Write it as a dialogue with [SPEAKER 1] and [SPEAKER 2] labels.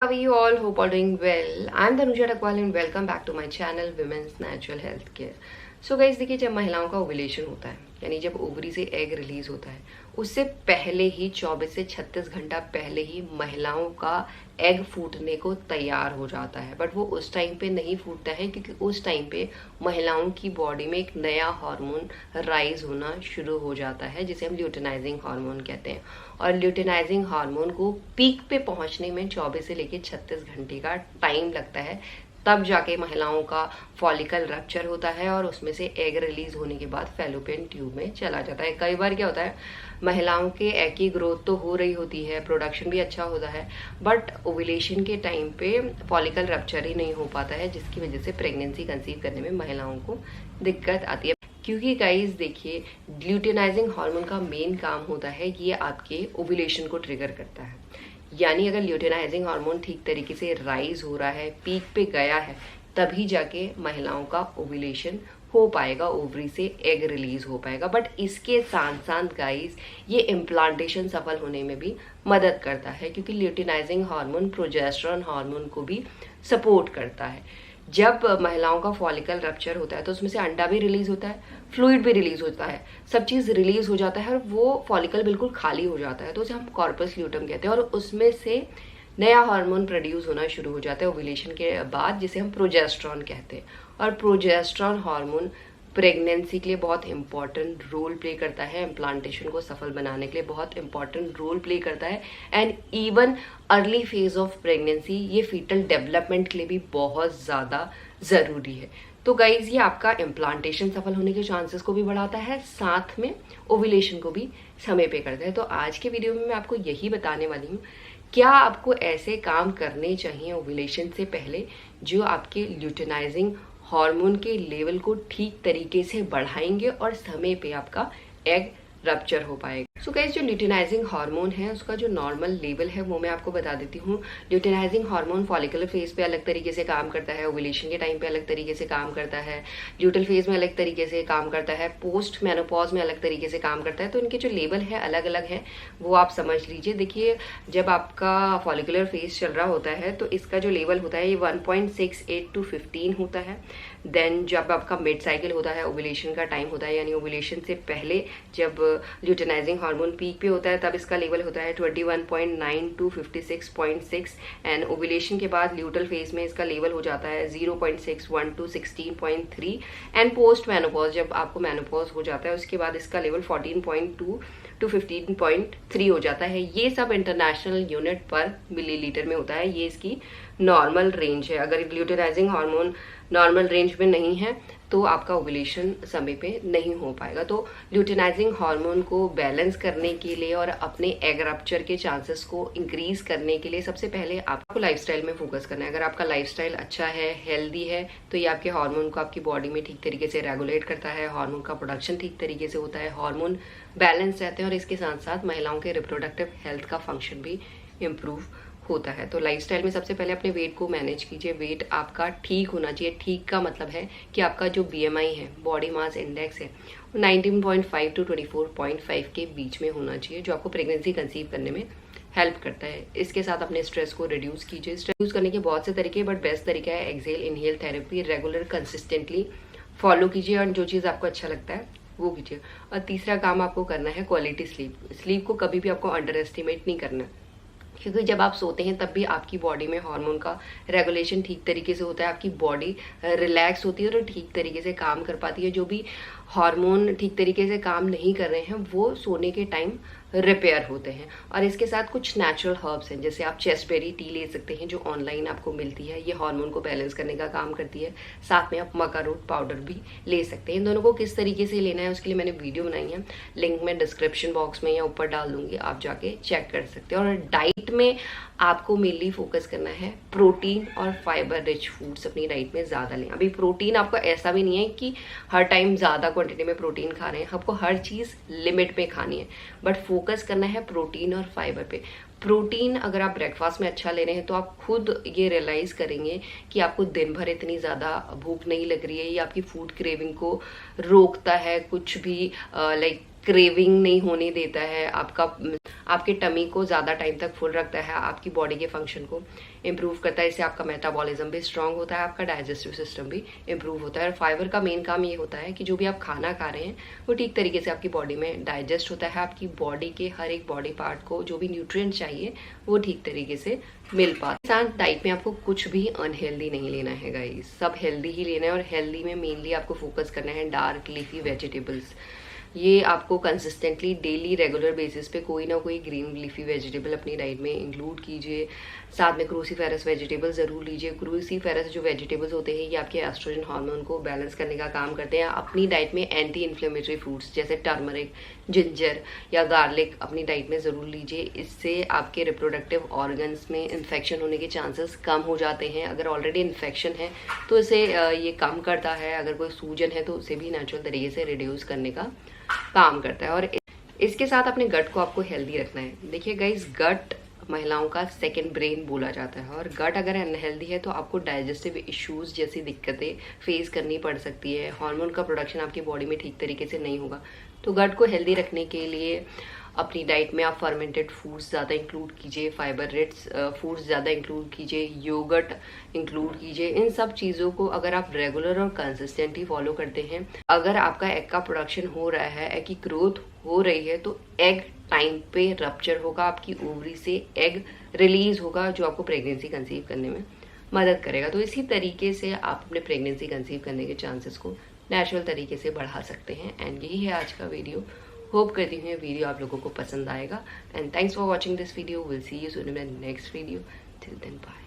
[SPEAKER 1] How are you all? Hope all doing well. I'm Tanuja Takwal and welcome back to my channel Women's Natural Health Care. So guys, देखिए जब महिलाओं का ovulation होता है यानी जब ओवरी से एग रिलीज होता है उससे पहले ही 24 से 36 घंटा पहले ही महिलाओं का एग फूटने को तैयार हो जाता है। बट वो उस टाइम पे नहीं फूटता है क्योंकि उस टाइम पे महिलाओं की बॉडी में एक नया हार्मोन राइज होना शुरू हो जाता है जिसे हम ल्यूटेनाइजिंग हार्मोन कहते हैं। और ल्यूटेनाइजिंग हार्मोन को पीक पे पहुंचने में 24 से लेकर 36 घंटे का टाइम लगता है। तब जाके महिलाओं का फॉलिकल रप्चर होता है और उसमें से एग रिलीज होने के बाद फैलोपियन ट्यूब में चला जाता है। कई बार क्या होता है, महिलाओं के एग की ग्रोथ तो हो रही होती है, प्रोडक्शन भी अच्छा होता है, बट ओव्यूलेशन के टाइम पे फॉलिकल रप्चर ही नहीं हो पाता है, जिसकी वजह से प्रेगनेंसी कंसीव करने में महिलाओं को दिक्कत आती है। क्योंकि गाइस देखिए, ल्यूटेनाइजिंग हार्मोन का मेन काम होता है कि ये आपके ओव्यूलेशन को ट्रिगर करता है। यानी अगर ल्यूटेनाइजिंग हार्मोन ठीक तरीके से राइज हो रहा है, पीक पे गया है, तभी जाके महिलाओं का ओव्यूलेशन हो पाएगा, ओवरी से एग रिलीज हो पाएगा। बट इसके साथ साथ गाइस ये इम्प्लांटेशन सफल होने में भी मदद करता है क्योंकि ल्यूटेनाइजिंग हार्मोन प्रोजेस्टेरोन हार्मोन को भी सपोर्ट करता है। जब महिलाओं का फॉलिकल रप्चर होता है तो उसमें से अंडा भी रिलीज होता है, फ्लूइड भी रिलीज होता है, सब चीज रिलीज हो जाता है और वो फॉलिकल बिल्कुल खाली हो जाता है, तो उसे हम कॉर्पस ल्यूटम कहते हैं। और उसमें से नया हार्मोन प्रोड्यूस होना शुरू हो जाता है ओव्यूलेशन के बाद, जिसे हम प्रोजेस्टेरोन कहते हैं। और प्रोजेस्टेरोन हार्मोन प्रेगनेंसी के लिए बहुत इंपॉर्टेंट रोल प्ले करता है, इम्प्लांटेशन को सफल बनाने के लिए बहुत इंपॉर्टेंट रोल प्ले करता है। And even early phase of pregnancy ये फीटल डेवलपमेंट के लिए भी बहुत ज़्यादा ज़रूरी है। तो गाइज ये आपका इम्प्लांटेशन सफल होने के चांसेस को भी बढ़ाता है, साथ में ओव्यूलेशन को भी समय पे करता है। तो आज के वीडियो में मैं आपको यही बताने वाली हूँ, क्या आपको ऐसे काम करने चाहिए ओव्यूलेशन से पहले जो आपके ल्यूटेनाइजिंग हार्मोन के लेवल को ठीक तरीके से बढ़ाएंगे और समय पे आपका एग रप्चर हो पाएगा। सो गाइस, जो ल्यूटेनाइजिंग हार्मोन है उसका जो नॉर्मल लेवल है वो मैं आपको बता देती हूँ। ल्यूटेनाइजिंग हार्मोन फॉलिकुलर फेज पे अलग तरीके से काम करता है, ओव्यूलेशन के टाइम पे अलग तरीके से काम करता है, ल्यूटल फेज में अलग तरीके से काम करता है, पोस्ट मेनोपॉज में अलग तरीके से काम करता है। तो इनके जो लेवल है अलग अलग है, वो आप समझ लीजिए। देखिए, जब आपका फॉलिकुलर फेज चल रहा होता है तो इसका जो लेवल होता है ये 1.68 to 15 होता है। देन जब आपका मिड साइकिल होता है, ओव्यूलेशन का टाइम होता है, यानी ओव्यूलेशन से पहले जब ल्यूटेनाइजिंग हार्मोन पीक पे होता है तब इसका लेवल होता है 21.9 to 56.6। एंड ओव्यूलेशन के बाद ल्यूटल फेज में इसका लेवल हो जाता है 0.61 to 16.3। एंड पोस्ट मेनोपॉज, जब आपको मेनोपॉज हो जाता है उसके बाद इसका लेवल 14.2 to 15.3 हो जाता है। ये सब इंटरनेशनल यूनिट पर मिलीलीटर में होता है, ये इसकी नॉर्मल रेंज है। अगर ल्यूटेनाइजिंग हार्मोन नॉर्मल रेंज में नहीं है तो आपका ओव्यूलेशन समय पे नहीं हो पाएगा। तो ल्यूटेनाइजिंग हार्मोन को बैलेंस करने के लिए और अपने एग रप्चर के चांसेस को इंक्रीज करने के लिए सबसे पहले आपको लाइफस्टाइल में फोकस करना है। अगर आपका लाइफस्टाइल अच्छा है, हेल्दी है, तो ये आपके हार्मोन को आपकी बॉडी में ठीक तरीके से रेगुलेट करता है, हार्मोन का प्रोडक्शन ठीक तरीके से होता है, हार्मोन बैलेंस रहते हैं और इसके साथ साथ महिलाओं के रिप्रोडक्टिव हेल्थ का फंक्शन भी इम्प्रूव होता है। तो लाइफस्टाइल में सबसे पहले अपने वेट को मैनेज कीजिए। वेट आपका ठीक होना चाहिए। ठीक का मतलब है कि आपका जो BMI है, बॉडी मास इंडेक्स है, वो 19.5 to 24.5 के बीच में होना चाहिए, जो आपको प्रेगनेंसी कंसीव करने में हेल्प करता है। इसके साथ अपने स्ट्रेस को रिड्यूस कीजिए। स्ट्रेस करने के बहुत से तरीके, बट बेस्ट तरीका है exhale inhale therapy. Regular consistently follow कीजिए और जो चीज़ आपको अच्छा लगता है वो कीजिए। और तीसरा काम आपको करना है क्वालिटी स्लीप। स्लीप को कभी भी आपको अंडर एस्टिमेट नहीं करना, क्योंकि जब आप सोते हैं तब भी आपकी बॉडी में हार्मोन का रेगुलेशन ठीक तरीके से होता है, आपकी बॉडी रिलैक्स होती है और ठीक तरीके से काम कर पाती है। जो भी हार्मोन ठीक तरीके से काम नहीं कर रहे हैं वो सोने के टाइम रिपेयर होते हैं। और इसके साथ कुछ नेचुरल हर्ब्स हैं, जैसे आप चेस्टबेरी टी ले सकते हैं जो ऑनलाइन आपको मिलती है, ये हार्मोन को बैलेंस करने का काम करती है। साथ में आप मका रूट पाउडर भी ले सकते हैं। इन दोनों को किस तरीके से लेना है उसके लिए मैंने वीडियो बनाई है, लिंक मैं डिस्क्रिप्शन बॉक्स में या ऊपर डाल दूंगी, आप जाके चेक कर सकते हैं। और डाइट में आपको मेनली फोकस करना है प्रोटीन और फाइबर रिच फूड्स अपनी डाइट में ज़्यादा लें। अभी प्रोटीन आपको ऐसा भी नहीं है कि हर टाइम ज़्यादा क्वांटिटी में प्रोटीन खा रहे हैं, आपको हर चीज़ लिमिट में खानी है, बट फोकस करना है प्रोटीन और फाइबर पे। प्रोटीन अगर आप ब्रेकफास्ट में अच्छा ले रहे हैं तो आप खुद ये रियलाइज करेंगे कि आपको दिन भर इतनी ज़्यादा भूख नहीं लग रही है, ये आपकी फूड क्रेविंग को रोकता है, कुछ भी लाइक क्रेविंग नहीं होने देता है, आपके टमी को ज़्यादा टाइम तक फुल रखता है, आपकी बॉडी के फंक्शन को इम्प्रूव करता है। इससे आपका मेटाबॉलिज्म भी स्ट्रांग होता है, आपका डाइजेस्टिव सिस्टम भी इम्प्रूव होता है। और फाइबर का मेन काम ये होता है कि जो भी आप खाना खा रहे हैं वो ठीक तरीके से आपकी बॉडी में डाइजेस्ट होता है, आपकी बॉडी के हर एक बॉडी पार्ट को जो भी न्यूट्रिएंट चाहिए वो ठीक तरीके से मिल पाता। साथ डाइट में आपको कुछ भी अनहेल्दी नहीं लेना है गाइस, सब हेल्दी ही लेना है। और हेल्दी में मेनली आपको फोकस करना है डार्क लीफी वेजिटेबल्स। ये आपको कंसिस्टेंटली डेली रेगुलर बेसिस पे कोई ना कोई ग्रीन लीफी वेजिटेबल अपनी डाइट में इंक्लूड कीजिए। साथ में क्रूसीफेरस वेजिटेबल ज़रूर लीजिए। क्रूसीफेरस जो वेजिटेबल्स होते हैं ये आपके एस्ट्रोजन हार्मोन को बैलेंस करने का काम करते हैं। अपनी डाइट में एंटी इन्फ्लेमेटरी फूड्स जैसे टर्मरिक, जिंजर या गार्लिक अपनी डाइट में ज़रूर लीजिए। इससे आपके रिप्रोडक्टिव ऑर्गन्स में इन्फेक्शन होने के चांसेस कम हो जाते हैं। अगर ऑलरेडी इन्फेक्शन है तो इसे ये कम करता है, अगर कोई सूजन है तो उसे भी नेचुरल तरीके से रिड्यूस करने का काम करता है। और इसके साथ अपने गट को आपको हेल्दी रखना है। देखिए गाइस, गट महिलाओं का सेकंड ब्रेन बोला जाता है, और गट अगर अनहेल्दी है तो आपको डाइजेस्टिव इश्यूज जैसी दिक्कतें फेस करनी पड़ सकती है। हार्मोन का प्रोडक्शन आपकी बॉडी में ठीक तरीके से नहीं होगा। तो गट को हेल्दी रखने के लिए अपनी डाइट में आप फर्मेंटेड फूड्स ज़्यादा इंक्लूड कीजिए, फाइबर रिच फूड्स ज़्यादा इंक्लूड कीजिए, योगर्ट इंक्लूड कीजिए। इन सब चीज़ों को अगर आप रेगुलर और कंसिस्टेंटली फॉलो करते हैं, अगर आपका एग का प्रोडक्शन हो रहा है, एग की ग्रोथ हो रही है, तो एग टाइम पे रप्चर होगा, आपकी ओवरी से एग रिलीज होगा जो आपको प्रेगनेंसी कंसीव करने में मदद करेगा। तो इसी तरीके से आप अपने प्रेगनेंसी कंसीव करने के चांसेस को नेचुरल तरीके से बढ़ा सकते हैं। एंड यही है आज का वीडियो। होप करती हूँ ये वीडियो आप लोगों को पसंद आएगा। And thanks for watching this video. Will see you soon in the next video. Till then bye.